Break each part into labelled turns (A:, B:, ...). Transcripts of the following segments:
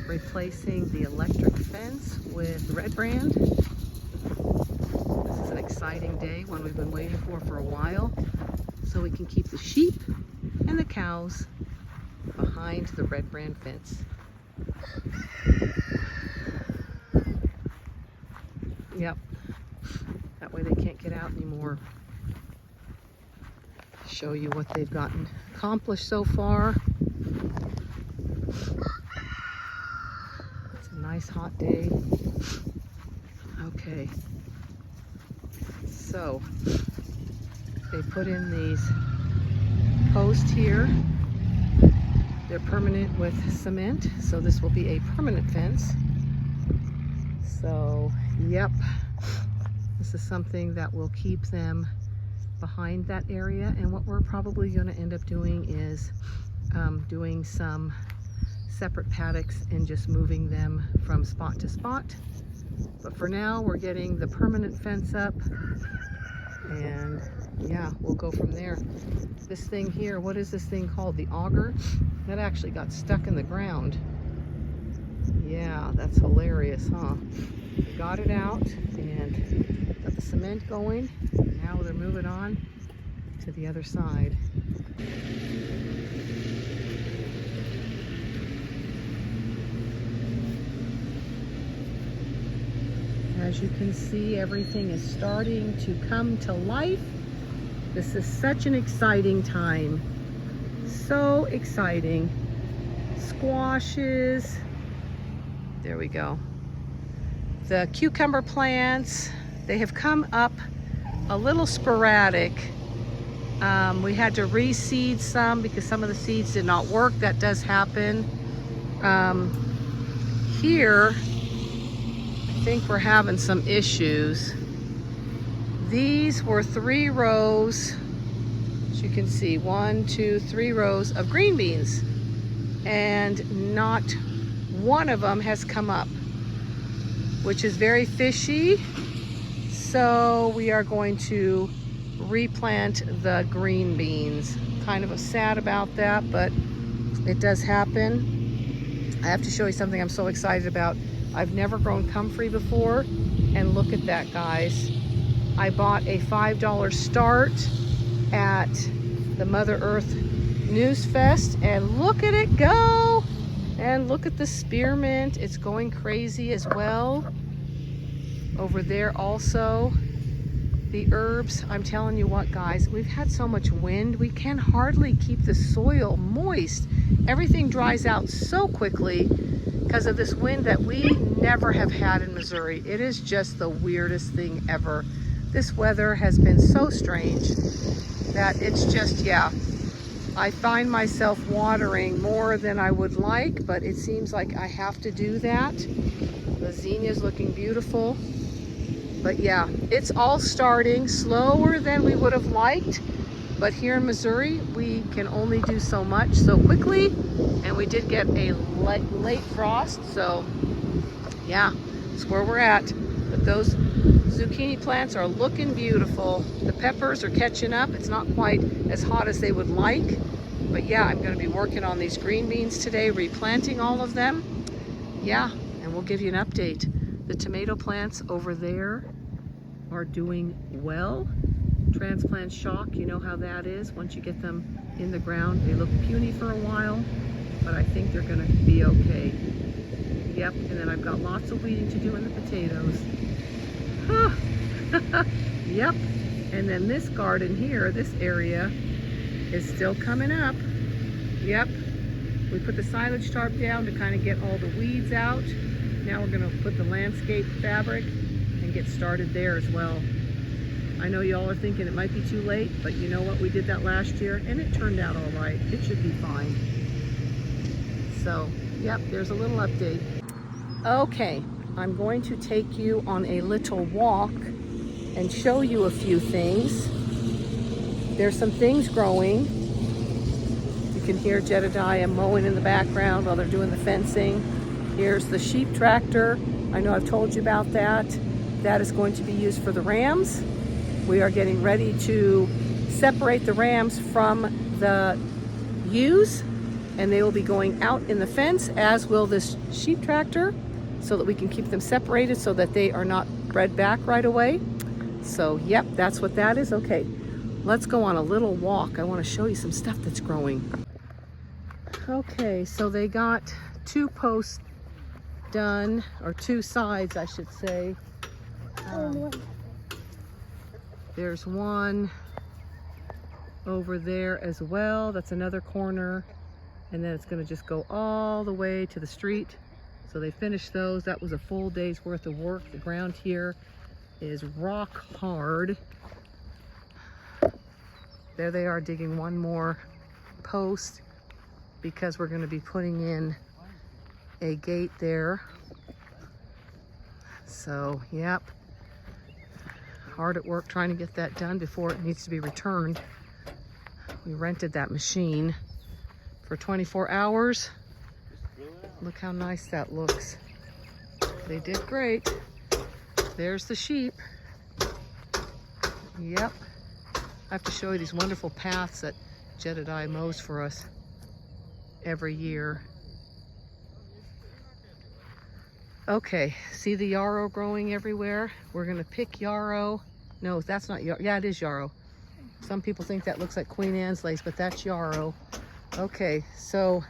A: replacing the electric fence with red brand. This is an exciting day, one we've been waiting for a while, so we can keep the sheep and the cows behind the red brand fence. Yep, that way they can't get out anymore. Show you what they've gotten accomplished so far. It's a nice hot day. Okay, so they put in these posts here. They're permanent with cement, so this will be a permanent fence. So, yep, this is something that will keep them behind that area. And what we're probably going to end up doing is doing some separate paddocks and just moving them from spot to spot. But for now, we're getting the permanent fence up, and yeah, we'll go from there. This thing here, what is this thing called? The auger? That actually got stuck in the ground. Yeah, that's hilarious, huh? We got it out and got the cement going. Now they're moving on to the other side. As you can see, everything is starting to come to life. This is such an exciting time. So exciting. Squashes. There we go. The cucumber plants, they have come up a little sporadic. We had to reseed some because some of the seeds did not work. That does happen. Here, I think we're having some issues. These were 3 rows, as you can see, 1, 2, 3 rows of green beans, and not one of them has come up, which is very fishy. So we are going to replant the green beans. Kind of sad about that, but it does happen. I have to show you something I'm so excited about. I've never grown comfrey before, and look at that, guys. I bought a $5 start at the Mother Earth News Fest, and look at it go. And look at the spearmint, it's going crazy as well. Over there also, the herbs. I'm telling you what, guys, we've had so much wind, we can hardly keep the soil moist. Everything dries out so quickly because of this wind that we never have had in Missouri. It is just the weirdest thing ever. This weather has been so strange that it's just, yeah. I find myself watering more than I would like, but it seems like I have to do that. The zinnia's looking beautiful. But yeah, it's all starting slower than we would have liked. But here in Missouri, we can only do so much so quickly. And we did get a late frost, so yeah, that's where we're at. But those zucchini plants are looking beautiful. The peppers are catching up. It's not quite as hot as they would like. But yeah, I'm going to be working on these green beans today, replanting all of them. Yeah, and we'll give you an update. The tomato plants over there are doing well. Transplant shock, you know how that is. Once you get them in the ground, they look puny for a while, but I think they're going to be okay. Yep, and then I've got lots of weeding to do in the potatoes. Yep, and then this garden here, this area, is still coming up. Yep, we put the silage tarp down to kind of get all the weeds out. Now we're going to put the landscape fabric and get started there as well. I know y'all are thinking it might be too late, but you know what? We did that last year and it turned out all right. It should be fine. So, yep, there's a little update. Okay, I'm going to take you on a little walk and show you a few things. There's some things growing. You can hear Jedediah mowing in the background while they're doing the fencing. Here's the sheep tractor. I know I've told you about that. That is going to be used for the rams. We are getting ready to separate the rams from the ewes and they will be going out in the fence, as will this sheep tractor, so that we can keep them separated so that they are not bred back right away. So yep, that's what that is. Okay, let's go on a little walk. I want to show you some stuff that's growing. Okay, so they got 2 posts done, or 2 sides I should say. There's one over there as well. That's another corner, and then it's going to just go all the way to the street. So they finished those. That was a full day's worth of work. The ground here is rock hard. There they are digging one more post, because we're going to be putting in a gate there. So yep, hard at work trying to get that done before it needs to be returned. We rented that machine for 24 hours. Look how nice that looks. They did great. There's the sheep. Yep. I have to show you these wonderful paths that Jedediah mows for us every year. Okay, see the yarrow growing everywhere? We're gonna pick yarrow. No, that's not yarrow. Yeah, it is yarrow. Some people think that looks like Queen Anne's lace, but that's yarrow. Okay, so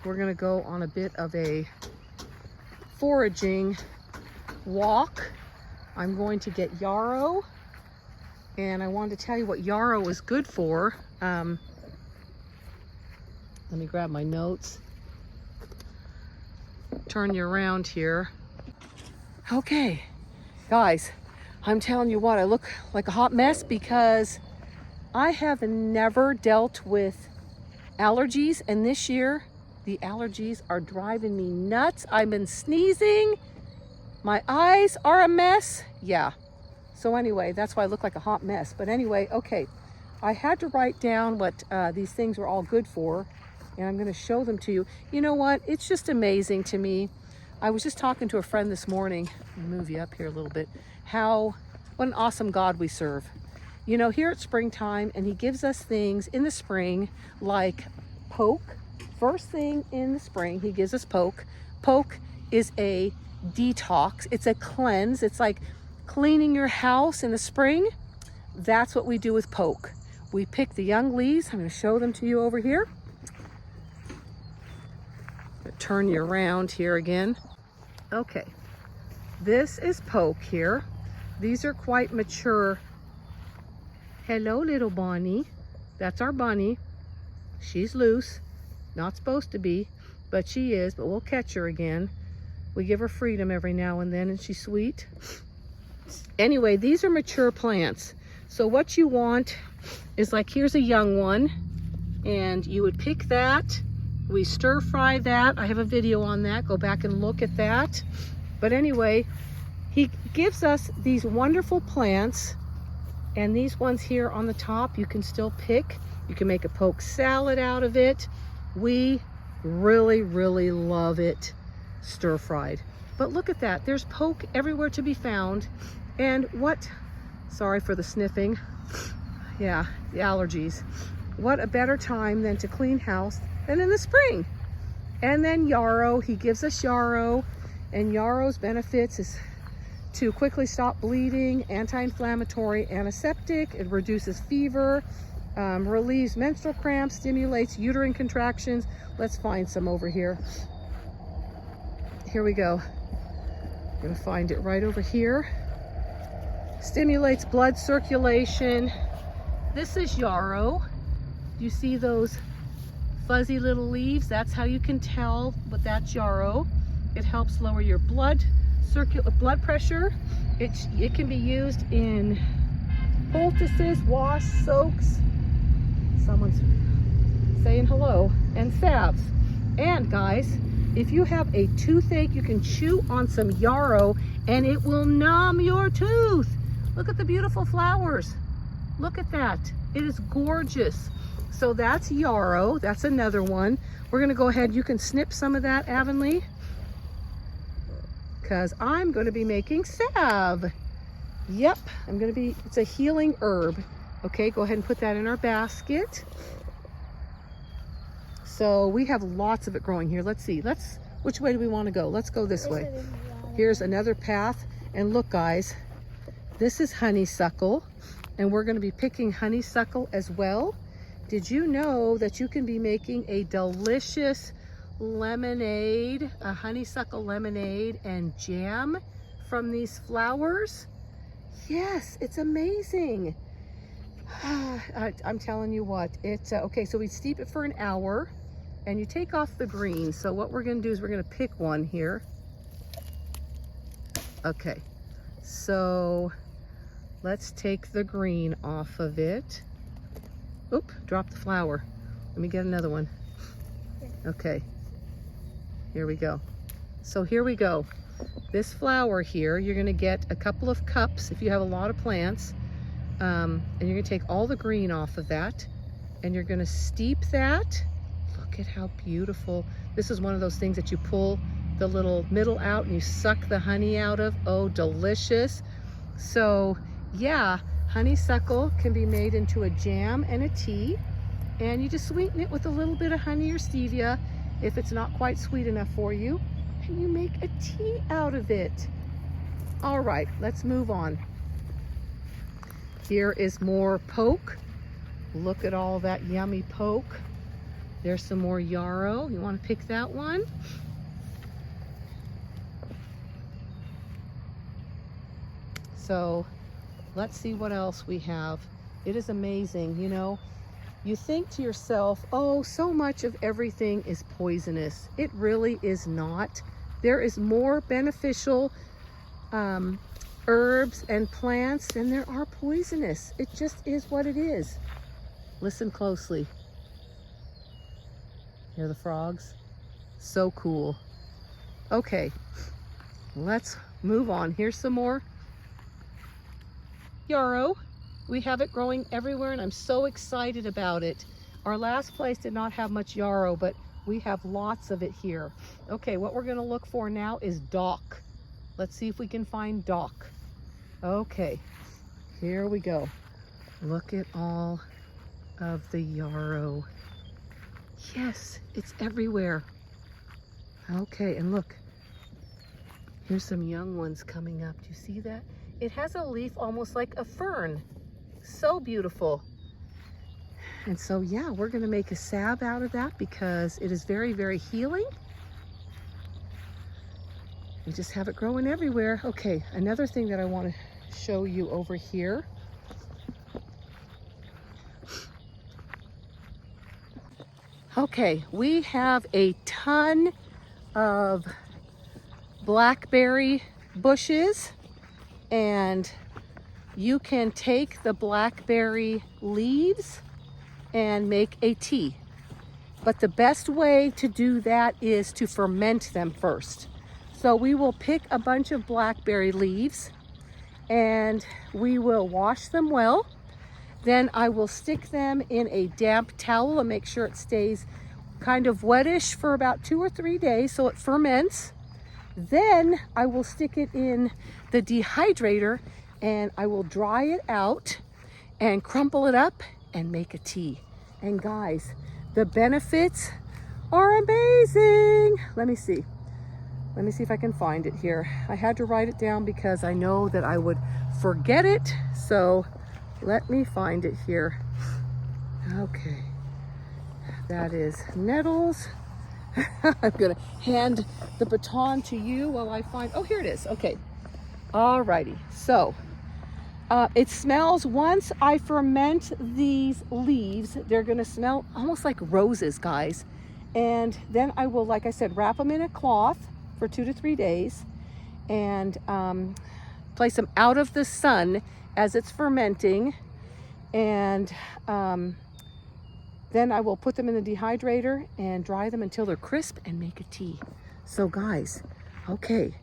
A: we're gonna go on a bit of a foraging walk. I'm going to get yarrow, and I wanted to tell you what yarrow is good for. Let me grab my notes. Turn you around here. Okay, guys, I'm telling you what, I look like a hot mess because I have never dealt with allergies, and this year the allergies are driving me nuts. I've been sneezing. My eyes are a mess. Yeah. So anyway, that's why I look like a hot mess. But anyway, okay, I had to write down what these things were all good for, and I'm going to show them to you. You know what? It's just amazing to me. I was just talking to a friend this morning. I'll move you up here a little bit. What an awesome God we serve. You know, here at springtime, and he gives us things in the spring like poke. First thing in the spring, he gives us poke. Poke is a detox. It's a cleanse. It's like cleaning your house in the spring. That's what we do with poke. We pick the young leaves. I'm going to show them to you over here. Turn you around here again. Okay, this is poke here. These are quite mature. Hello, little Bonnie. That's our bunny. She's loose. Not supposed to be, but she is, but we'll catch her again. We give her freedom every now and then, and she's sweet. Anyway, these are mature plants. So what you want is, like, here's a young one, and you would pick that. We stir fry that. I have a video on that. Go back and look at that. But anyway, he gives us these wonderful plants, and these ones here on the top you can still pick. You can make a poke salad out of it. We really, really love it stir fried. But look at that. There's poke everywhere to be found. And sorry for the sniffing. Yeah, the allergies. What a better time than to clean house than in the spring. And then yarrow, he gives us yarrow, and yarrow's benefits is to quickly stop bleeding, anti-inflammatory, antiseptic, it reduces fever, relieves menstrual cramps, stimulates uterine contractions. Let's find some over here. Here we go. I'm gonna find it right over here. Stimulates blood circulation. This is yarrow. You see those fuzzy little leaves? That's how you can tell, but that's yarrow. It helps lower your blood pressure. It can be used in poultices, wash, soaks. Someone's saying hello. And salves. And guys, if you have a toothache, you can chew on some yarrow and it will numb your tooth. Look at the beautiful flowers. Look at that. It is gorgeous. So that's yarrow. That's another one. We're going to go ahead. You can snip some of that, Avonlea, because I'm going to be making salve. Yep, it's a healing herb. Okay, go ahead and put that in our basket. So we have lots of it growing here. Let's see. Which way do we want to go? Let's go this way. Here's another path. And look, guys, this is honeysuckle. And we're going to be picking honeysuckle as well. Did you know that you can be making a delicious lemonade, a honeysuckle lemonade and jam from these flowers? Yes, it's amazing. I'm telling you what, it's okay. So we steep it for an hour and you take off the green. So what we're going to do is we're going to pick one here. Okay, so let's take the green off of it. Oop, drop the flower. Let me get another one. Okay, here we go. So here we go. This flower here, you're gonna get a couple of cups if you have a lot of plants. And you're gonna take all the green off of that and you're gonna steep that. Look at how beautiful. This is one of those things that you pull the little middle out and you suck the honey out of. Oh, delicious. So yeah, honeysuckle can be made into a jam and a tea, and you just sweeten it with a little bit of honey or stevia if it's not quite sweet enough for you, and you make a tea out of it. All right, let's move on. Here is more poke. Look at all that yummy poke. There's some more yarrow. You want to pick that one? So let's see what else we have. It is amazing, you know. You think to yourself, oh, so much of everything is poisonous. It really is not. There is more beneficial herbs and plants than there are poisonous. It just is what it is. Listen closely. Hear the frogs? So cool. Okay, let's move on. Here's some more yarrow. We have it growing everywhere and I'm so excited about it. Our last place did not have much yarrow, but we have lots of it here. Okay, what we're gonna look for now is dock. Let's see if we can find dock. Okay, here we go. Look at all of the yarrow. Yes, it's everywhere. Okay, and look, here's some young ones coming up. Do you see that? It has a leaf almost like a fern. So beautiful. And so yeah, we're gonna make a salve out of that because it is very, very healing. We just have it growing everywhere. Okay, another thing that I want to show you over here. Okay, we have a ton of blackberry bushes, and you can take the blackberry leaves and make a tea. But the best way to do that is to ferment them first. So we will pick a bunch of blackberry leaves and we will wash them well. Then I will stick them in a damp towel and make sure it stays kind of wettish for about 2 or 3 days so it ferments. Then I will stick it in the dehydrator and I will dry it out and crumple it up and make a tea. And guys, the benefits are amazing. Let me see if I can find it here. I had to write it down because I know that I would forget it. So let me find it here. Okay, that is nettles. I'm gonna hand the baton to you while I find, oh, here it is. Okay, alrighty. So it smells, once I ferment these leaves, they're gonna smell almost like roses, guys. And then I will, like I said, wrap them in a cloth for 2 to 3 days and place them out of the sun as it's fermenting. And then I will put them in the dehydrator and dry them until they're crisp and make a tea. So guys, okay,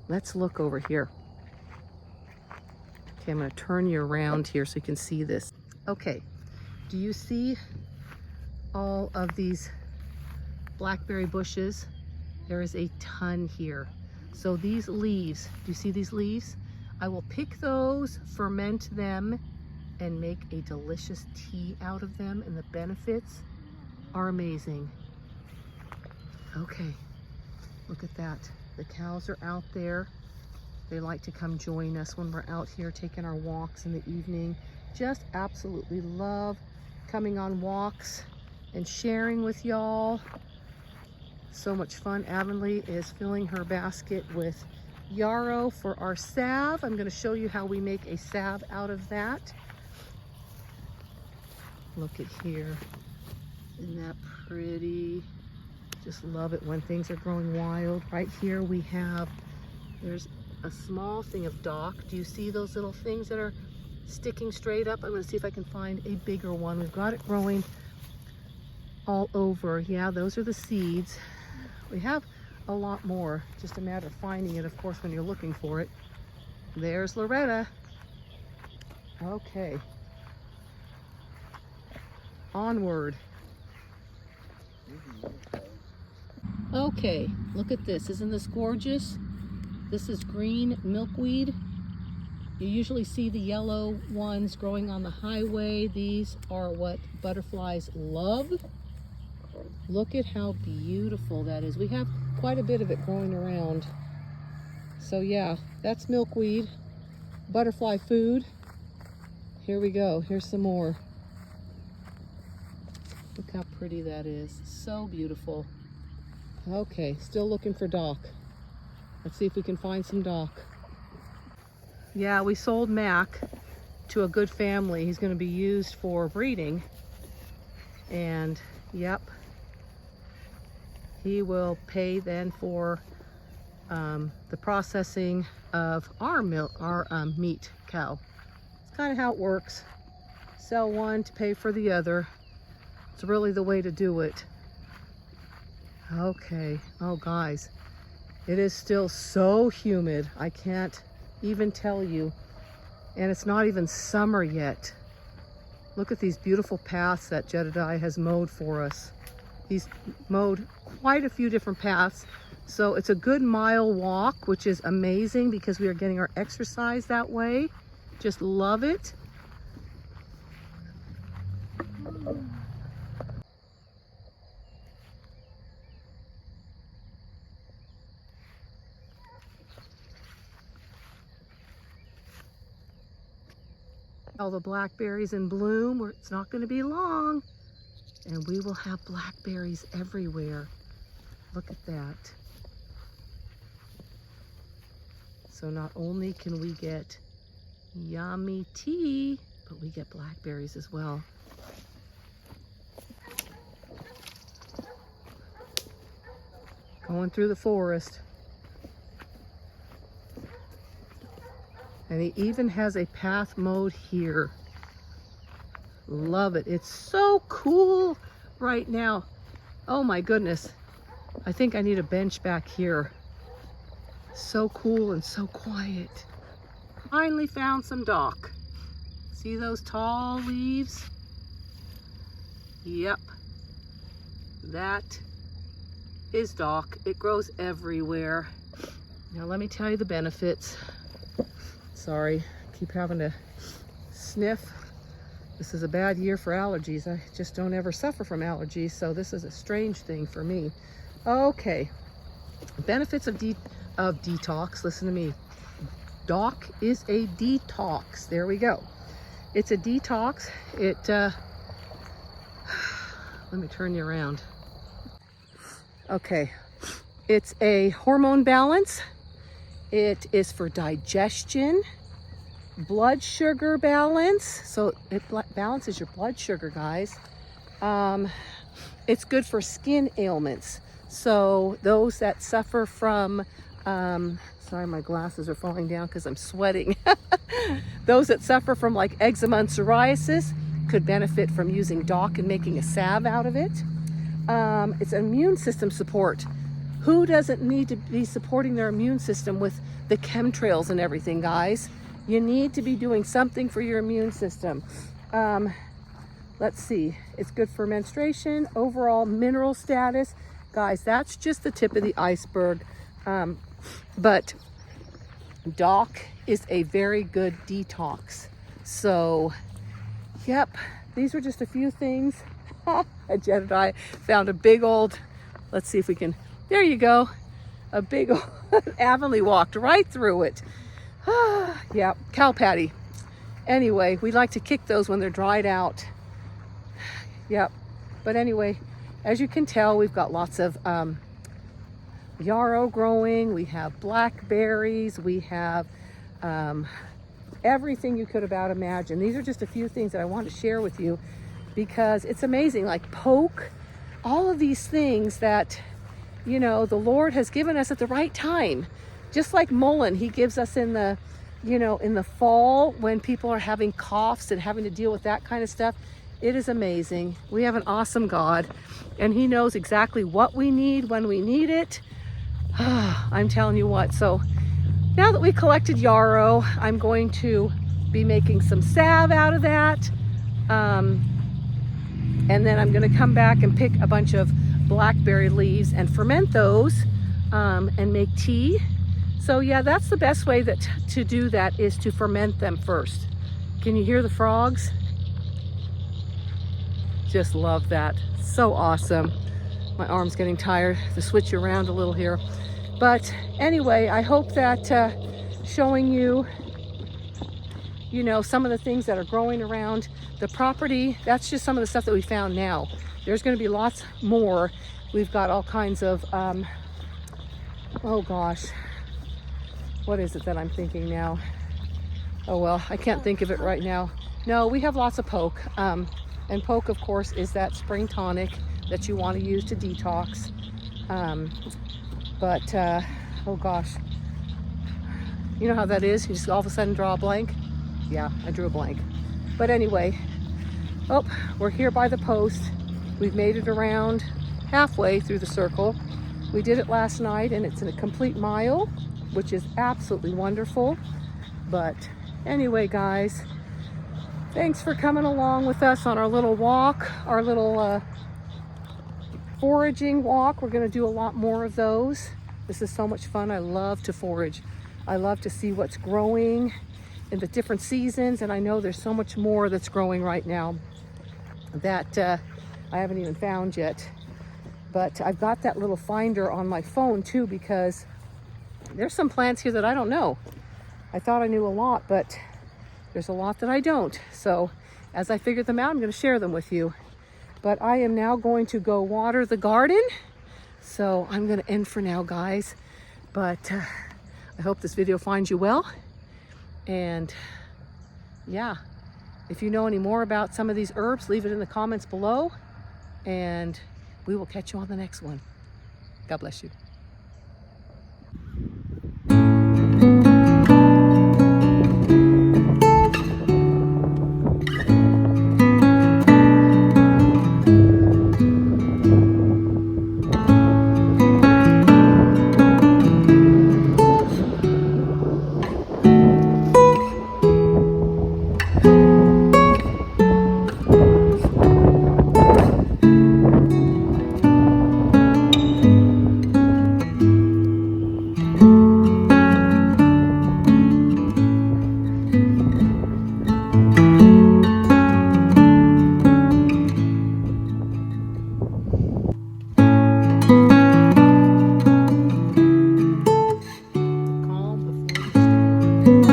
A: let's look over here. Okay, I'm gonna turn you around here so you can see this. Okay, do you see all of these blackberry bushes? There is a ton here. So these leaves, do you see these leaves? I will pick those, ferment them, and make a delicious tea out of them, and the benefits are amazing. Okay, look at that. The cows are out there. They like to come join us when we're out here taking our walks in the evening. Just absolutely love coming on walks and sharing with y'all. So much fun. Avonlea is filling her basket with yarrow for our salve. I'm going to show you how we make a salve out of that. Look at here. Isn't that pretty? Just love it when things are growing wild. Right here we have, there's a small thing of dock. Do you see those little things that are sticking straight up? I'm going to see if I can find a bigger one. We've got it growing all over. Yeah, those are the seeds. We have a lot more. Just a matter of finding it, of course, when you're looking for it. There's Loretta. Okay. Onward. Okay, look at this. Isn't this gorgeous? This is green milkweed. You usually see the yellow ones growing on the highway. These are what butterflies love. Look at how beautiful that is. We have quite a bit of it growing around. So yeah, that's milkweed, butterfly food. Here we go. Here's some more. Look how pretty that is. So beautiful. Okay, still looking for dock. Let's see if we can find some dock. Yeah, we sold Mac to a good family. He's going to be used for breeding. And yep, he will pay then for the processing of our meat cow. It's kind of how it works. Sell one to pay for the other. It's really the way to do it. Okay. Oh, guys. It is still so humid. I can't even tell you. And it's not even summer yet. Look at these beautiful paths that Jedediah has mowed for us. He's mowed quite a few different paths. So it's a good mile walk, which is amazing because we are getting our exercise that way. Just love it. All the blackberries in bloom, where it's not going to be long, and we will have blackberries everywhere. Look at that. So not only can we get yummy tea, but we get blackberries as well. Going through the forest. And he even has a path mode here. Love it. It's so cool right now. Oh my goodness. I think I need a bench back here. So cool and so quiet. Finally found some dock. See those tall leaves? Yep. That is dock. It grows everywhere. Now let me tell you the benefits. Sorry, keep having to sniff. This is a bad year for allergies. I just don't ever suffer from allergies, so this is a strange thing for me. Okay, benefits of detox. Listen to me. Dock is a detox. There we go. It's a detox. It, let me turn you around. Okay, it's a hormone balance. It is for digestion, blood sugar balance. So it balances your blood sugar, guys. It's good for skin ailments. So those that suffer from, sorry, my glasses are falling down because I'm sweating. Those that suffer from like eczema and psoriasis could benefit from using dock and making a salve out of it. It's immune system support. Who doesn't need to be supporting their immune system with the chemtrails and everything, guys? You need to be doing something for your immune system. Let's see. It's good for menstruation, overall mineral status. Guys, that's just the tip of the iceberg. But dock is a very good detox. So, yep, these were just a few things And Jen and I found a big old, let's see if we can, there you go, a big old, Avonlea walked right through it. Yeah, cow patty. Anyway, we like to kick those when they're dried out. Yep, but anyway, as you can tell, we've got lots of yarrow growing, we have blackberries, we have everything you could about imagine. These are just a few things that I want to share with you because it's amazing, like poke, all of these things that, you know, the Lord has given us at the right time. Just like mullein, he gives us in the, you know, in the fall when people are having coughs and having to deal with that kind of stuff. It is amazing. We have an awesome God, and he knows exactly what we need when we need it. I'm telling you what. So now that we collected yarrow, I'm going to be making some salve out of that. And then I'm going to come back and pick a bunch of blackberry leaves and ferment those and make tea. So yeah, that's the best way to do that, is to ferment them first. Can you hear the frogs? Just love that. So awesome. My arm's getting tired to switch around a little here. But anyway, I hope that showing you, you know, some of the things that are growing around the property, that's just some of the stuff that we found now. There's going to be lots more. We've got all kinds of, oh gosh, what is it that I'm thinking now? Oh well, I can't think of it right now. No, we have lots of poke. And poke, of course, is that spring tonic that you want to use to detox. Oh gosh, you know how that is? You just all of a sudden draw a blank. Yeah, I drew a blank. But anyway, oh, we're here by the post. We've made it around halfway through the circle. We did it last night, and it's in a complete mile, which is absolutely wonderful. But anyway, guys, thanks for coming along with us on our little walk, our little foraging walk. We're going to do a lot more of those. This is so much fun. I love to forage. I love to see what's growing in the different seasons, and I know there's so much more that's growing right now that I haven't even found yet. But I've got that little finder on my phone too, because there's some plants here that I don't know. I thought I knew a lot, but there's a lot that I don't. So as I figure them out, I'm going to share them with you. But I am now going to go water the garden. So I'm going to end for now, guys. But I hope this video finds you well. And yeah, if you know any more about some of these herbs, leave it in the comments below. And we will catch you on the next one. God bless you. Calm before the storm.